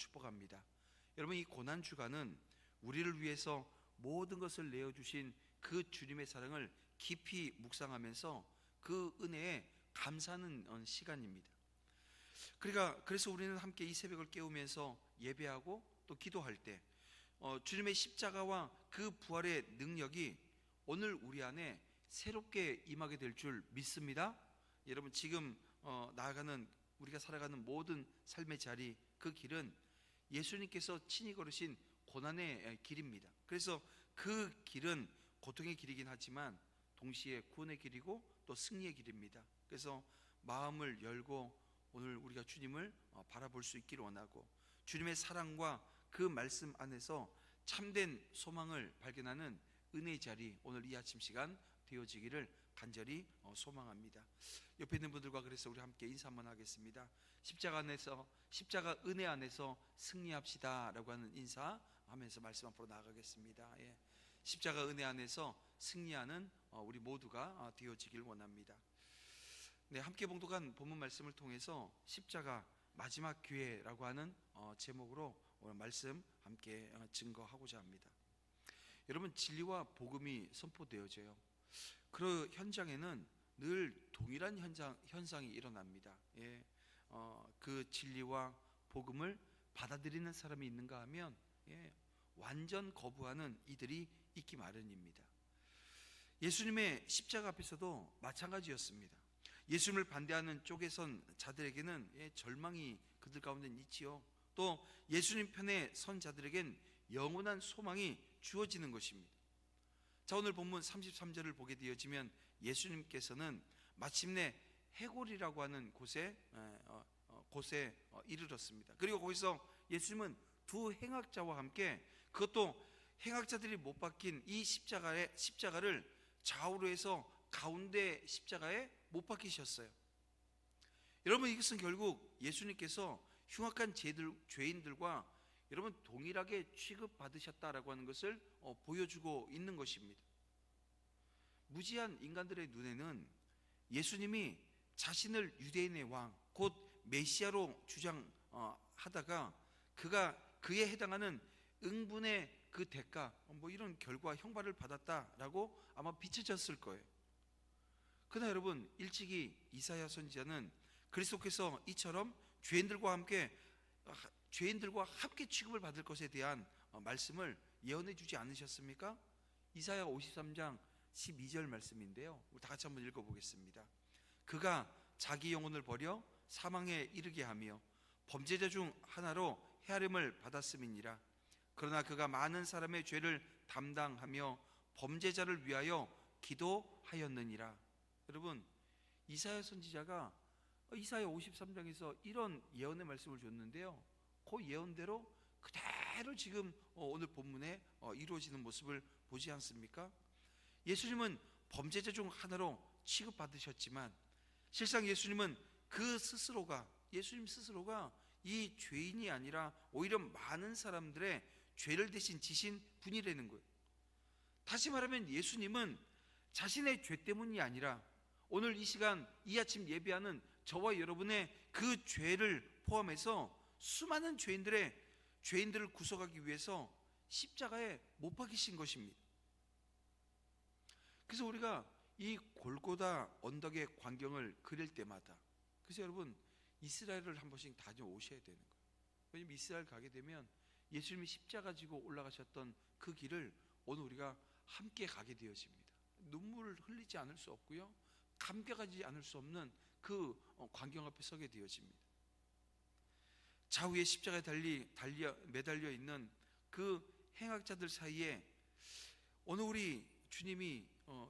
축복합니다. 여러분, 이 고난주간은 우리를 위해서 모든 것을 내어주신 그 주님의 사랑을 깊이 묵상하면서 그 은혜에 감사하는 시간입니다. 그래서 우리는 함께 이 새벽을 깨우면서 예배하고 또 기도할 때 주님의 십자가와 그 부활의 능력이 오늘 우리 안에 새롭게 임하게 될 줄 믿습니다. 여러분, 지금 나아가는 우리가 살아가는 모든 삶의 자리, 그 길은 예수님께서 친히 걸으신 고난의 길입니다. 그래서 그 길은 고통의 길이긴 하지만 동시에 구원의 길이고 또 승리의 길입니다. 그래서 마음을 열고 오늘 우리가 주님을 바라볼 수 있기를 원하고, 주님의 사랑과 그 말씀 안에서 참된 소망을 발견하는 은혜의 자리, 오늘 이 아침 시간 되어지기를 간절히 소망합니다. 옆에 있는 분들과 그래서 우리 함께 인사 한번 하겠습니다. 십자가 은혜 안에서 승리합시다 라고 하는 인사하면서 말씀 앞으로 나아가겠습니다. 십자가 은혜 안에서 승리하는 우리 모두가 되어지길 원합니다. 함께 봉독한 본문 말씀을 통해서 십자가 마지막 기회라고 하는 제목으로 오늘 말씀 함께 증거하고자 합니다. 여러분, 진리와 복음이 선포되어져요. 그 현장에는 늘 동일한 현상이 일어납니다. 그 진리와 복음을 받아들이는 사람이 있는가 하면 완전 거부하는 이들이 있기 마련입니다. 예수님의 십자가 앞에서도 마찬가지였습니다. 예수님을 반대하는 쪽에 선 자들에게는 절망이 그들 가운데는 있지요. 또 예수님 편에 선 자들에겐 영원한 소망이 주어지는 것입니다. 자, 오늘 본문 33절을 보게 되어지면 예수님께서는 마침내 해골이라고 하는 곳에 이르렀습니다. 그리고 거기서 예수님은 두 행악자와 함께, 그것도 행악자들이 못 박힌 이 십자가를 좌우로 해서 가운데 십자가에 못 박히셨어요. 여러분, 이것은 결국 예수님께서 흉악한 죄인들과 여러분 동일하게 취급받으셨다라고 하는 것을 보여주고 있는 것입니다. 무지한 인간들의 눈에는 예수님이 자신을 유대인의 왕, 곧 메시아로 주장하다가 그에 해당하는 응분의 그 대가, 이런 결과 형벌을 받았다라고 아마 비춰졌을 거예요. 그러나 여러분, 일찍이 이사야 선지자는 그리스도께서 이처럼 죄인들과 함께 취급을 받을 것에 대한 말씀을 예언해 주지 않으셨습니까? 이사야 53장 12절 말씀인데요, 우리 다 같이 한번 읽어보겠습니다. 그가 자기 영혼을 버려 사망에 이르게 하며 범죄자 중 하나로 헤아림을 받았음이니라. 그러나 그가 많은 사람의 죄를 담당하며 범죄자를 위하여 기도하였느니라. 여러분, 이사야 선지자가 이사야 53장에서 이런 예언의 말씀을 줬는데요, 그 예언대로 그대로 지금 오늘 본문에 이루어지는 모습을 보지 않습니까? 예수님은 범죄자 중 하나로 취급받으셨지만 실상 예수님 스스로가 이 죄인이 아니라 오히려 많은 사람들의 죄를 대신 지신 분이라는 거예요. 다시 말하면 예수님은 자신의 죄 때문이 아니라 오늘 이 시간 이 아침 예배하는 저와 여러분의 그 죄를 포함해서 수많은 죄인들을 구속하기 위해서 십자가에 못 박히신 것입니다. 그래서 우리가 이 골고다 언덕의 광경을 그릴 때마다, 그래서 여러분 이스라엘을 한 번씩 다녀오셔야 되는 거예요. 왜냐하면 이스라엘 가게 되면 예수님이 십자가 지고 올라가셨던 그 길을 오늘 우리가 함께 가게 되어집니다. 눈물을 흘리지 않을 수 없고요, 감격하지 않을 수 없는 그 광경 앞에 서게 되어집니다. 좌우에 십자가에 매달려 있는 그 행악자들 사이에 오늘 우리 주님이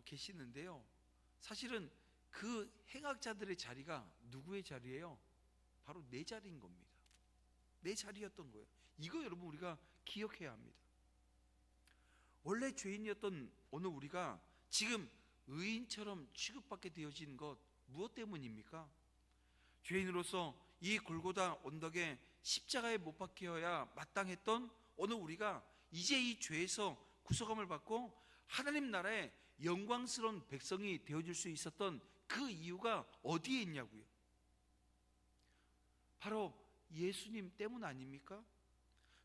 계시는데요, 사실은 그 행악자들의 자리가 누구의 자리예요? 바로 내 자리인 겁니다. 내 자리였던 거예요. 이거 여러분 우리가 기억해야 합니다. 원래 죄인이었던 오늘 우리가 지금 의인처럼 취급받게 되어진 것, 무엇 때문입니까? 죄인으로서 이 골고다 언덕에 십자가에 못 박혀야 마땅했던 오늘 우리가 이제 이 죄에서 구속함을 받고 하나님 나라의 영광스러운 백성이 되어줄 수 있었던 그 이유가 어디에 있냐고요? 바로 예수님 때문 아닙니까?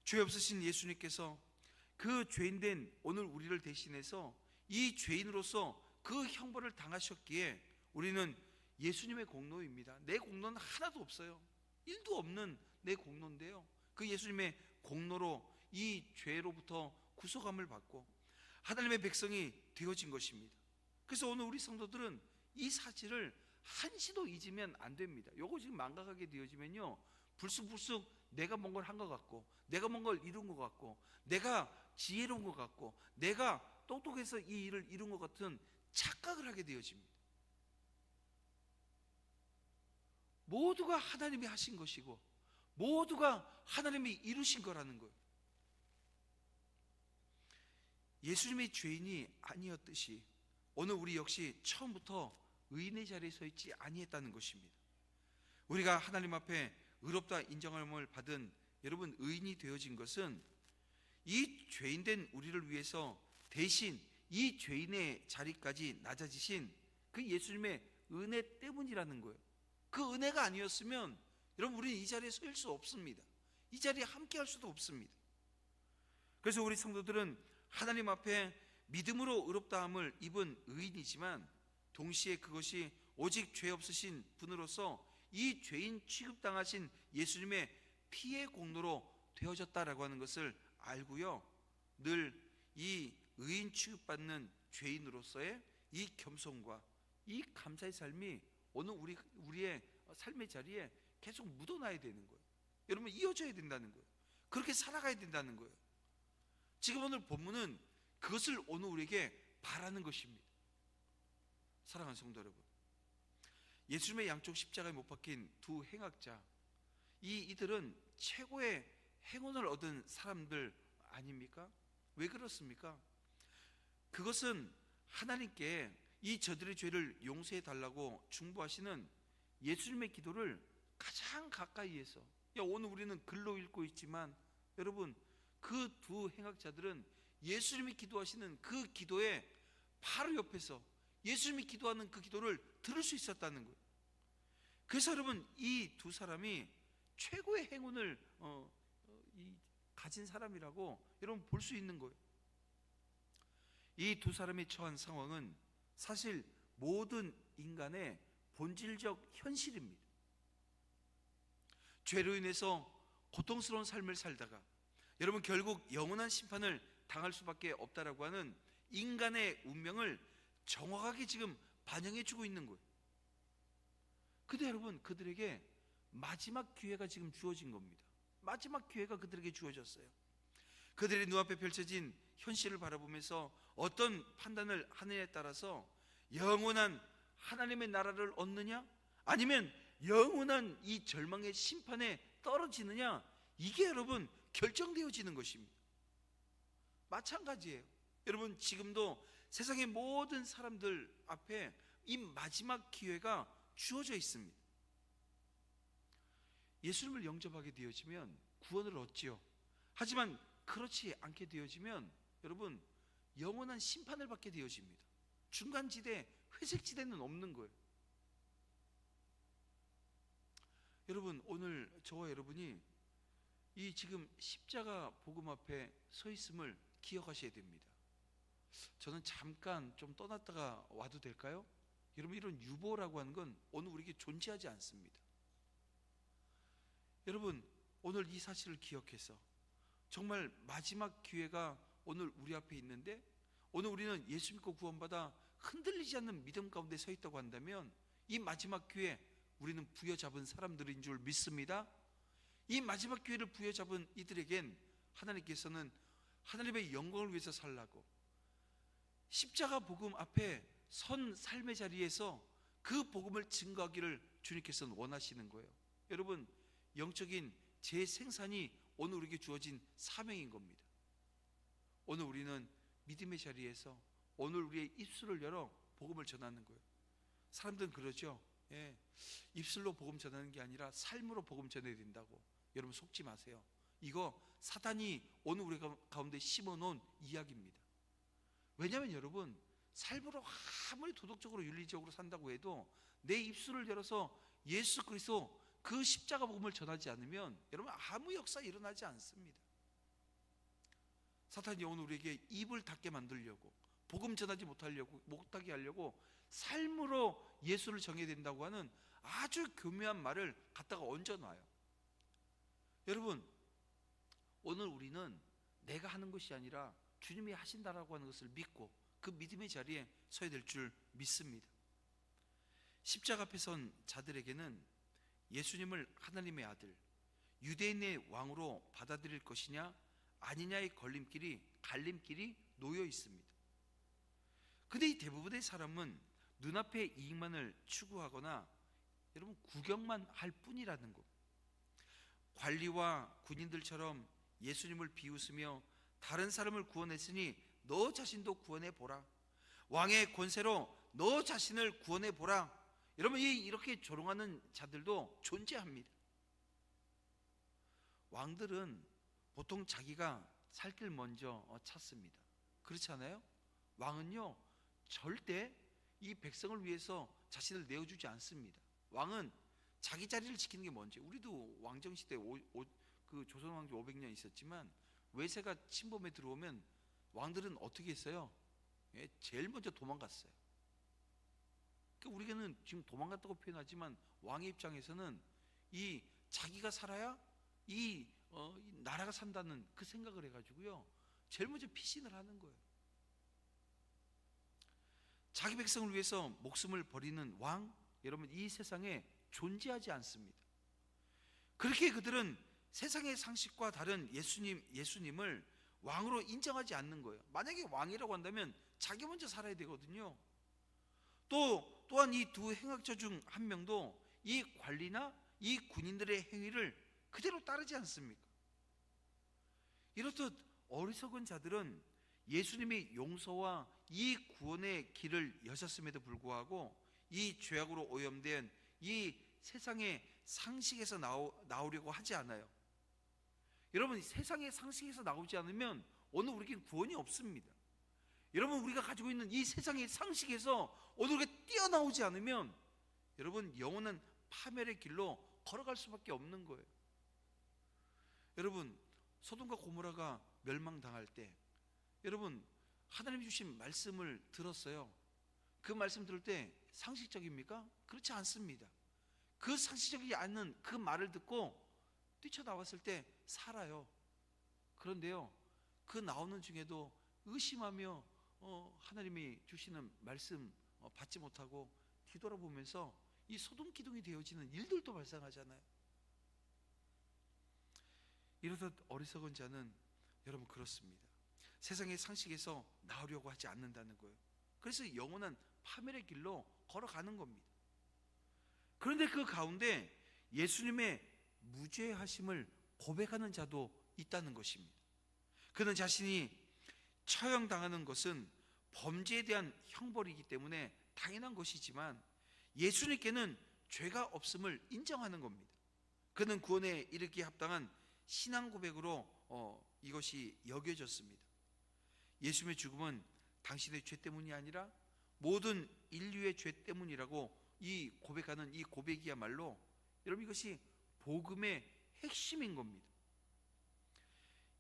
죄 없으신 예수님께서 그 죄인된 오늘 우리를 대신해서 이 죄인으로서 그 형벌을 당하셨기에 우리는 예수님의 공로입니다. 내 공로는 하나도 없어요. 1도 없는 내 공로인데요, 그 예수님의 공로로 이 죄로부터 구속함을 받고 하나님의 백성이 되어진 것입니다. 그래서 오늘 우리 성도들은 이 사실을 한시도 잊으면 안 됩니다. 요거 지금 망각하게 되어지면요, 불쑥불쑥 내가 뭔 걸 한 것 같고, 내가 뭔 걸 이룬 것 같고, 내가 지혜로운 것 같고, 내가 똑똑해서 이 일을 이룬 것 같은 착각을 하게 되어집니다. 모두가 하나님이 하신 것이고 모두가 하나님이 이루신 거라는 거예요. 예수님의 죄인이 아니었듯이 오늘 우리 역시 처음부터 의인의 자리에 서 있지 아니했다는 것입니다. 우리가 하나님 앞에 의롭다 인정함을 받은 여러분 의인이 되어진 것은 이 죄인된 우리를 위해서 대신 이 죄인의 자리까지 낮아지신 그 예수님의 은혜 때문이라는 거예요. 그 은혜가 아니었으면 여러분 우리는 이 자리에 서 있을 수 없습니다. 이 자리에 함께 할 수도 없습니다. 그래서 우리 성도들은 하나님 앞에 믿음으로 의롭다함을 입은 의인이지만 동시에 그것이 오직 죄 없으신 분으로서 이 죄인 취급당하신 예수님의 피의 공로로 되어졌다라고 하는 것을 알고요, 늘 이 의인 취급받는 죄인으로서의 이 겸손과 이 감사의 삶이 오늘 우리의 삶의 자리에 계속 묻어나야 되는 거예요. 여러분, 이어져야 된다는 거예요. 그렇게 살아가야 된다는 거예요. 지금 오늘 본문은 그것을 오늘 우리에게 바라는 것입니다. 사랑하는 성도 여러분, 예수님의 양쪽 십자가에 못 박힌 두 행악자, 이들은 최고의 행운을 얻은 사람들 아닙니까? 왜 그렇습니까? 그것은 하나님께 이 저들의 죄를 용서해 달라고 중보하시는 예수님의 기도를 가장 가까이에서, 오늘 우리는 글로 읽고 있지만 여러분, 그 두 행악자들은 예수님이 기도하시는 그 기도의 바로 옆에서 예수님이 기도하는 그 기도를 들을 수 있었다는 거예요. 그래서 여러분, 이 두 사람이 최고의 행운을 가진 사람이라고 여러분 볼 수 있는 거예요. 이 두 사람이 처한 상황은 사실 모든 인간의 본질적 현실입니다. 죄로 인해서 고통스러운 삶을 살다가 여러분 결국 영원한 심판을 당할 수밖에 없다라고 하는 인간의 운명을 정확하게 지금 반영해 주고 있는 거예요. 근데 여러분, 그들에게 마지막 기회가 지금 주어진 겁니다. 마지막 기회가 그들에게 주어졌어요. 그들의 눈앞에 펼쳐진 현실을 바라보면서 어떤 판단을 하느냐에 따라서 영원한 하나님의 나라를 얻느냐, 아니면 영원한 이 절망의 심판에 떨어지느냐, 이게 여러분 결정되어지는 것입니다. 마찬가지예요. 여러분, 지금도 세상의 모든 사람들 앞에 이 마지막 기회가 주어져 있습니다. 예수님을 영접하게 되어지면 구원을 얻지요. 하지만 그렇지 않게 되어지면 여러분 영원한 심판을 받게 되어집니다. 중간지대, 회색지대는 없는 거예요. 여러분, 오늘 저와 여러분이 이 지금 십자가 복음 앞에 서 있음을 기억하셔야 됩니다. 저는 잠깐 좀 떠났다가 와도 될까요? 여러분, 이런 유보라고 하는 건 오늘 우리에게 존재하지 않습니다. 여러분, 오늘 이 사실을 기억해서 정말 마지막 기회가 오늘 우리 앞에 있는데, 오늘 우리는 예수 믿고 구원받아 흔들리지 않는 믿음 가운데 서 있다고 한다면 이 마지막 기회 우리는 부여잡은 사람들인 줄 믿습니다. 이 마지막 기회를 부여잡은 이들에겐 하나님께서는 하나님의 영광을 위해서 살라고 십자가 복음 앞에 선 삶의 자리에서 그 복음을 증거하기를 주님께서는 원하시는 거예요. 여러분, 영적인 재생산이 오늘 우리에게 주어진 사명인 겁니다. 오늘 우리는 믿음의 자리에서 오늘 우리의 입술을 열어 복음을 전하는 거예요. 사람들은 그러죠. 입술로 복음 전하는 게 아니라 삶으로 복음 전해야 된다고. 여러분, 속지 마세요. 이거 사단이 오늘 우리 가운데 심어놓은 이야기입니다. 왜냐하면 여러분, 삶으로 아무리 도덕적으로 윤리적으로 산다고 해도 내 입술을 열어서 예수 그리스도 그 십자가 복음을 전하지 않으면 여러분 아무 역사 일어나지 않습니다. 사탄이 오늘 우리에게 입을 닫게 만들려고, 복음 전하지 못하게 하려고 삶으로 예수를 정해야 된다고 하는 아주 교묘한 말을 갖다가 얹어놔요. 여러분, 오늘 우리는 내가 하는 것이 아니라 주님이 하신다라고 하는 것을 믿고 그 믿음의 자리에 서야 될 줄 믿습니다. 십자가 앞에 선 자들에게는 예수님을 하나님의 아들, 유대인의 왕으로 받아들일 것이냐 아니냐의 갈림길이 놓여 있습니다. 근데 이 대부분의 사람은 눈앞의 이익만을 추구하거나 여러분 구경만 할 뿐이라는 것. 관리와 군인들처럼 예수님을 비웃으며 다른 사람을 구원했으니 너 자신도 구원해 보라. 왕의 권세로 너 자신을 구원해 보라. 여러분, 이렇게 조롱하는 자들도 존재합니다. 왕들은 보통 자기가 살 길 먼저 찾습니다. 그렇지 않아요? 왕은요 절대 이 백성을 위해서 자신을 내어주지 않습니다. 왕은 자기 자리를 지키는 게 먼저. 우리도 왕정시대 그 조선 왕조 500년 있었지만 외세가 침범에 들어오면 왕들은 어떻게 했어요? 제일 먼저 도망갔어요. 그러니까 우리는 지금 도망갔다고 표현하지만 왕의 입장에서는 이 자기가 살아야 이 나라가 산다는 그 생각을 해가지고요 제일 먼저 피신을 하는 거예요. 자기 백성을 위해서 목숨을 버리는 왕, 여러분 이 세상에 존재하지 않습니다. 그렇게 그들은 세상의 상식과 다른 예수님을 왕으로 인정하지 않는 거예요. 만약에 왕이라고 한다면 자기 먼저 살아야 되거든요. 또한 이 두 행악자 중 한 명도 이 관리나 이 군인들의 행위를 그대로 따르지 않습니까? 이렇듯 어리석은 자들은 예수님이 용서와 이 구원의 길을 여셨음에도 불구하고 이 죄악으로 오염된 이 세상의 상식에서 나오려고 하지 않아요. 여러분, 세상의 상식에서 나오지 않으면 오늘 우리에게 구원이 없습니다. 여러분, 우리가 가지고 있는 이 세상의 상식에서 오늘 우리가 뛰어나오지 않으면 여러분 영원한 파멸의 길로 걸어갈 수밖에 없는 거예요. 여러분, 소돔과 고모라가 멸망당할 때 여러분 하나님이 주신 말씀을 들었어요. 그 말씀 들을 때 상식적입니까? 그렇지 않습니다. 그 상식적이지 않는 그 말을 듣고 뛰쳐나왔을 때 살아요. 그런데요 그 나오는 중에도 의심하며 하나님이 주시는 말씀 받지 못하고 뒤돌아보면서 이 소돔 기둥이 되어지는 일들도 발생하잖아요. 이러듯 어리석은 자는 여러분 그렇습니다. 세상의 상식에서 나오려고 하지 않는다는 거예요. 그래서 영원한 파멸의 길로 걸어가는 겁니다. 그런데 그 가운데 예수님의 무죄하심을 고백하는 자도 있다는 것입니다. 그는 자신이 처형당하는 것은 범죄에 대한 형벌이기 때문에 당연한 것이지만 예수님께는 죄가 없음을 인정하는 겁니다. 그는 구원에 이르기에 합당한 신앙 고백으로 이것이 여겨졌습니다. 예수님의 죽음은 당신의 죄 때문이 아니라 모든 인류의 죄 때문이라고 이 고백하는 이 고백이야말로 여러분 이것이 복음의 핵심인 겁니다.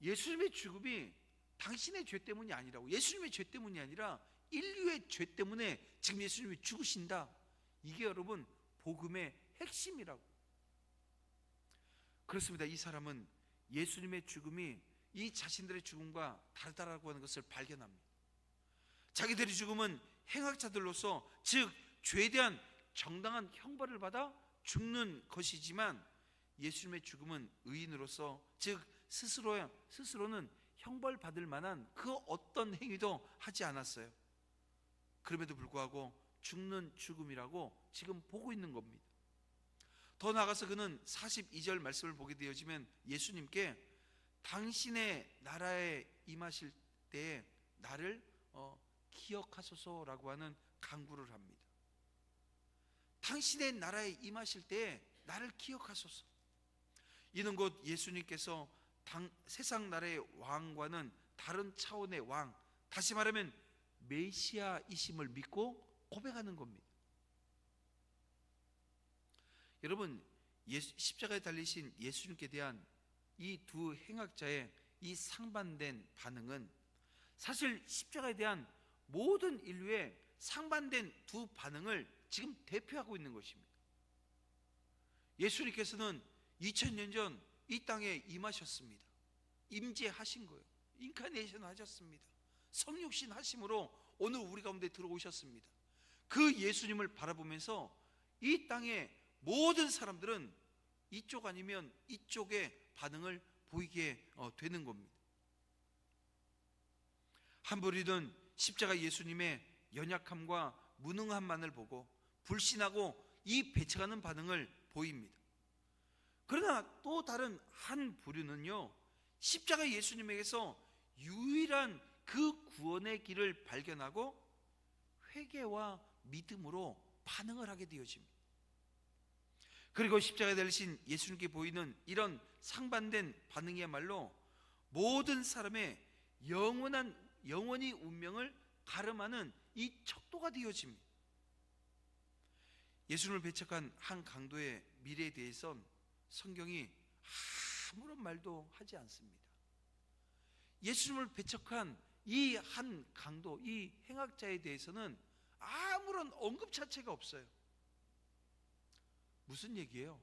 예수님의 죽음이 당신의 죄 때문이 아니라고, 예수님의 죄 때문이 아니라 인류의 죄 때문에 지금 예수님이 죽으신다. 이게 여러분 복음의 핵심이라고. 그렇습니다. 이 사람은 예수님의 죽음이 이 자신들의 죽음과 다르다라고 하는 것을 발견합니다. 자기들의 죽음은 행악자들로서 즉 죄에 대한 정당한 형벌을 받아 죽는 것이지만 예수님의 죽음은 의인으로서 즉 스스로는 형벌받을 만한 그 어떤 행위도 하지 않았어요. 그럼에도 불구하고 죽는 죽음이라고 지금 보고 있는 겁니다. 더 나아가서 그는 42절 말씀을 보게 되어지면 예수님께 당신의 나라에 임하실 때에 나를 기억하소서라고 하는 간구를 합니다. 당신의 나라에 임하실 때에 나를 기억하소서. 이는 곧 예수님께서 세상 나라의 왕과는 다른 차원의 왕, 다시 말하면 메시아이심을 믿고 고백하는 겁니다. 여러분, 십자가에 달리신 예수님께 대한 이 두 행악자의 이 상반된 반응은 사실 십자가에 대한 모든 인류의 상반된 두 반응을 지금 대표하고 있는 것입니다. 예수님께서는 2000년 전 이 땅에 임하셨습니다. 임재하신 거예요. 인카네이션 하셨습니다. 성육신 하심으로 오늘 우리 가운데 들어오셨습니다. 그 예수님을 바라보면서 이 땅의 모든 사람들은 이쪽 아니면 이쪽의 반응을 보이게 되는 겁니다. 한부리는 십자가 예수님의 연약함과 무능함만을 보고 불신하고 이 배척하는 반응을 보입니다. 그러나 또 다른 한 부류는요, 십자가 예수님에게서 유일한 그 구원의 길을 발견하고 회개와 믿음으로 반응을 하게 되어집니다. 그리고 십자가에 달리신 예수님께 보이는 이런 상반된 반응이야말로 모든 사람의 영원히 운명을 가름하는 이 척도가 되어집니다. 예수님을 배척한 한 강도의 미래에 대해선 성경이 아무런 말도 하지 않습니다. 예수님을 배척한 이 한 강도, 이 행악자에 대해서는 아무런 언급 자체가 없어요. 무슨 얘기예요?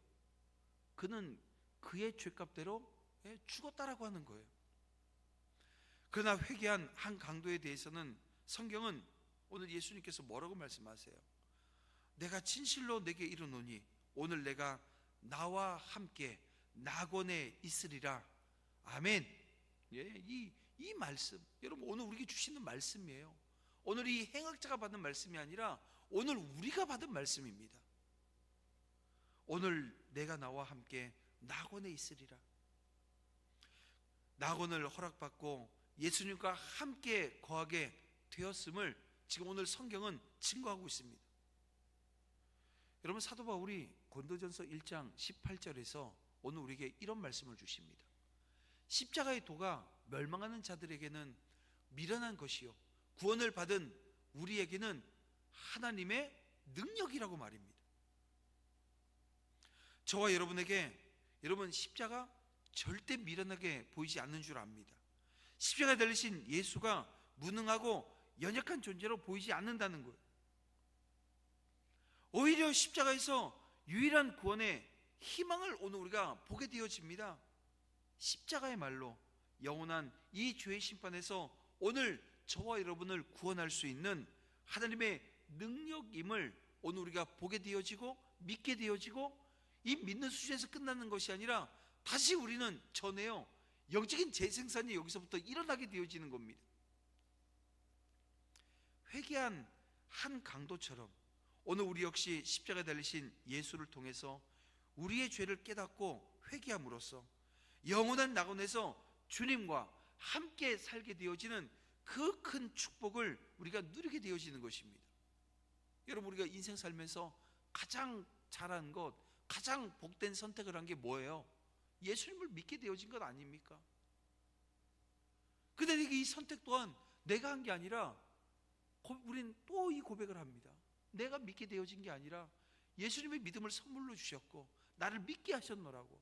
그는 그의 죄값대로 죽었다라고 하는 거예요. 그러나 회개한 한 강도에 대해서는 성경은 오늘 예수님께서 뭐라고 말씀하세요? 내가 진실로 내게 이르노니 오늘 내가 나와 함께 낙원에 있으리라. 아멘. 이 말씀, 여러분 오늘 우리에게 주시는 말씀이에요. 오늘 이 행악자가 받은 말씀이 아니라 오늘 우리가 받은 말씀입니다. 오늘 내가 나와 함께 낙원에 있으리라. 낙원을 허락받고 예수님과 함께 거하게 되었음을 지금 오늘 성경은 증거하고 있습니다. 여러분 사도 바울이 고린도전서 1장 18절에서 오늘 우리에게 이런 말씀을 주십니다. 십자가의 도가 멸망하는 자들에게는 미련한 것이요 구원을 받은 우리에게는 하나님의 능력이라고 말입니다. 저와 여러분에게 여러분 십자가 절대 미련하게 보이지 않는 줄 압니다. 십자가에 달리신 예수가 무능하고 연약한 존재로 보이지 않는다는 거예요. 오히려 십자가에서 유일한 구원의 희망을 오늘 우리가 보게 되어집니다. 십자가의 말로 영원한 이 죄의 심판에서 오늘 저와 여러분을 구원할 수 있는 하나님의 능력임을 오늘 우리가 보게 되어지고 믿게 되어지고 이 믿는 수준에서 끝나는 것이 아니라 다시 우리는 전에요 영적인 재생산이 여기서부터 일어나게 되어지는 겁니다. 회개한 한 강도처럼 오늘 우리 역시 십자가에 달리신 예수를 통해서 우리의 죄를 깨닫고 회개함으로써 영원한 낙원에서 주님과 함께 살게 되어지는 그 큰 축복을 우리가 누리게 되어지는 것입니다. 여러분 우리가 인생 살면서 가장 잘한 것, 가장 복된 선택을 한 게 뭐예요? 예수님을 믿게 되어진 것 아닙니까? 근데 이 선택 또한 내가 한 게 아니라 우린 또 이 고백을 합니다. 내가 믿게 되어진 게 아니라 예수님의 믿음을 선물로 주셨고 나를 믿게 하셨노라고.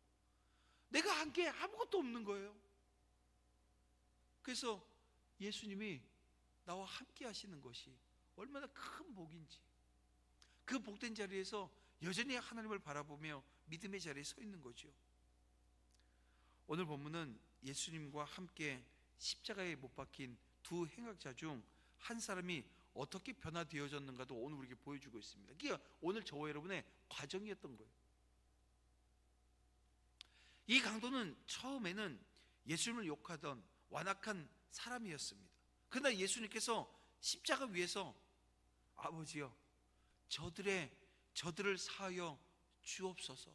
내가 한 게 아무것도 없는 거예요. 그래서 예수님이 나와 함께 하시는 것이 얼마나 큰 복인지, 그 복된 자리에서 여전히 하나님을 바라보며 믿음의 자리에 서 있는 거죠. 오늘 본문은 예수님과 함께 십자가에 못 박힌 두 행악자 중 한 사람이 어떻게 변화되어졌는가도 오늘 우리에게 보여주고 있습니다. 그게 오늘 저와 여러분의 과정이었던 거예요. 이 강도는 처음에는 예수님을 욕하던 완악한 사람이었습니다. 그러나 예수님께서 십자가 위에서 아버지여 저들을 사하여 주옵소서,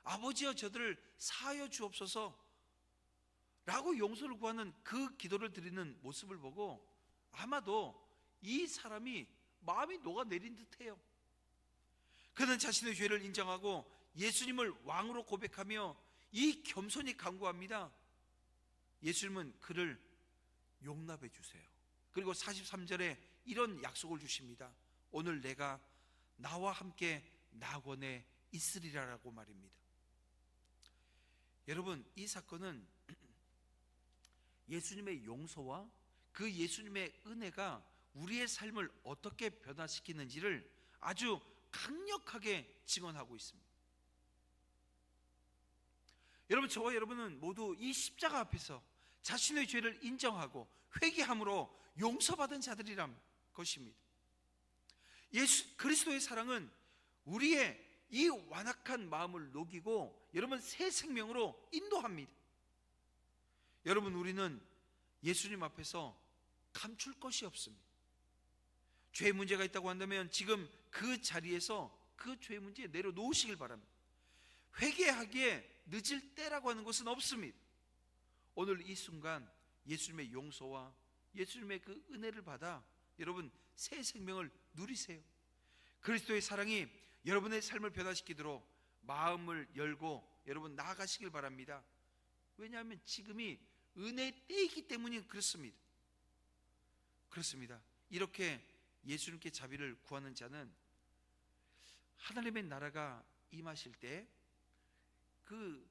아버지여 저들을 사하여 주옵소서 라고 용서를 구하는 그 기도를 드리는 모습을 보고 아마도 이 사람이 마음이 녹아내린 듯해요. 그는 자신의 죄를 인정하고 예수님을 왕으로 고백하며 이 겸손히 간구합니다. 예수님은 그를 용납해 주세요. 그리고 43절에 이런 약속을 주십니다. 오늘 내가 나와 함께 낙원에 있으리라라고 말입니다. 여러분 이 사건은 예수님의 용서와 그 예수님의 은혜가 우리의 삶을 어떻게 변화시키는지를 아주 강력하게 증언하고 있습니다. 여러분, 저와 여러분은 모두 이 십자가 앞에서 자신의 죄를 인정하고 회개함으로 용서받은 자들이란 것입니다. 예수 그리스도의 사랑은 우리의 이 완악한 마음을 녹이고 여러분 새 생명으로 인도합니다. 여러분, 우리는 예수님 앞에서 감출 것이 없습니다. 죄 문제가 있다고 한다면 지금 그 자리에서 그 죄 문제 내려놓으시길 바랍니다. 회개하기에 늦을 때라고 하는 것은 없습니다. 오늘 이 순간 예수님의 용서와 예수님의 그 은혜를 받아 여러분 새 생명을 누리세요. 그리스도의 사랑이 여러분의 삶을 변화시키도록 마음을 열고 여러분 나아가시길 바랍니다. 왜냐하면 지금이 은혜의 때이기 때문이 그렇습니다. 이렇게 예수님께 자비를 구하는 자는 하나님의 나라가 임하실 때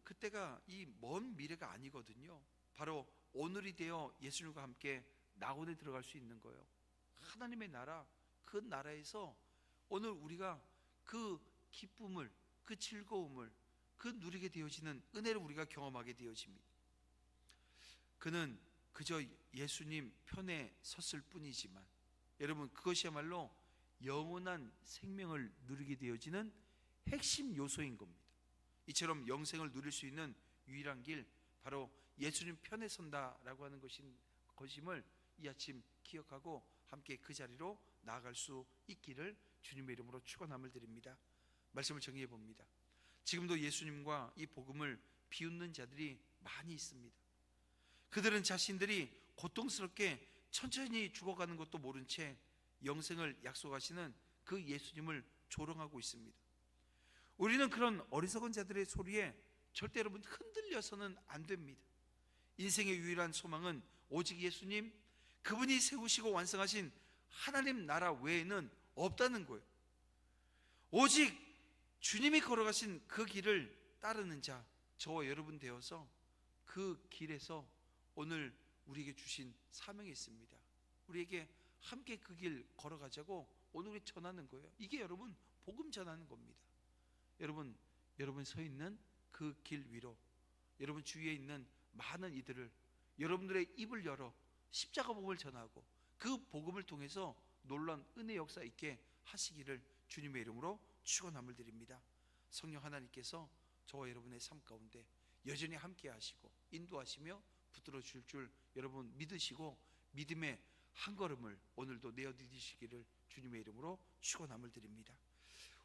그때가 이 먼 미래가 아니거든요. 바로 오늘이 되어 예수님과 함께 낙원에 들어갈 수 있는 거예요. 하나님의 나라, 그 나라에서 오늘 우리가 그 기쁨을, 그 즐거움을, 그 누리게 되어지는 은혜를 우리가 경험하게 되어집니다. 그는 그저 예수님 편에 섰을 뿐이지만 여러분 그것이야말로 영원한 생명을 누리게 되어지는 핵심 요소인 겁니다. 이처럼 영생을 누릴 수 있는 유일한 길, 바로 예수님 편에 선다라고 하는 것임을 이 아침 기억하고 함께 그 자리로 나아갈 수 있기를 주님의 이름으로 축원함을 드립니다. 말씀을 정리해 봅니다. 지금도 예수님과 이 복음을 비웃는 자들이 많이 있습니다. 그들은 자신들이 고통스럽게 천천히 죽어가는 것도 모른 채 영생을 약속하시는 그 예수님을 조롱하고 있습니다. 우리는 그런 어리석은 자들의 소리에 절대 여러분 흔들려서는 안 됩니다. 인생의 유일한 소망은 오직 예수님, 그분이 세우시고 완성하신 하나님 나라 외에는 없다는 거예요. 오직 주님이 걸어가신 그 길을 따르는 자, 저와 여러분 되어서 그 길에서 오늘 우리에게 주신 사명이 있습니다. 우리에게 함께 그 길 걸어가자고 오늘 우리 전하는 거예요. 이게 여러분 복음 전하는 겁니다. 여러분 서 있는 그 길 위로 여러분 주위에 있는 많은 이들을 여러분들의 입을 열어 십자가 복음을 전하고 그 복음을 통해서 놀라운 은혜 역사 있게 하시기를 주님의 이름으로 축원함을 드립니다. 성령 하나님께서 저와 여러분의 삶 가운데 여전히 함께 하시고 인도하시며 붙들어 주실 줄 여러분 믿으시고 믿음의 한 걸음을 오늘도 내어 드리시기를 주님의 이름으로 축원함을 드립니다.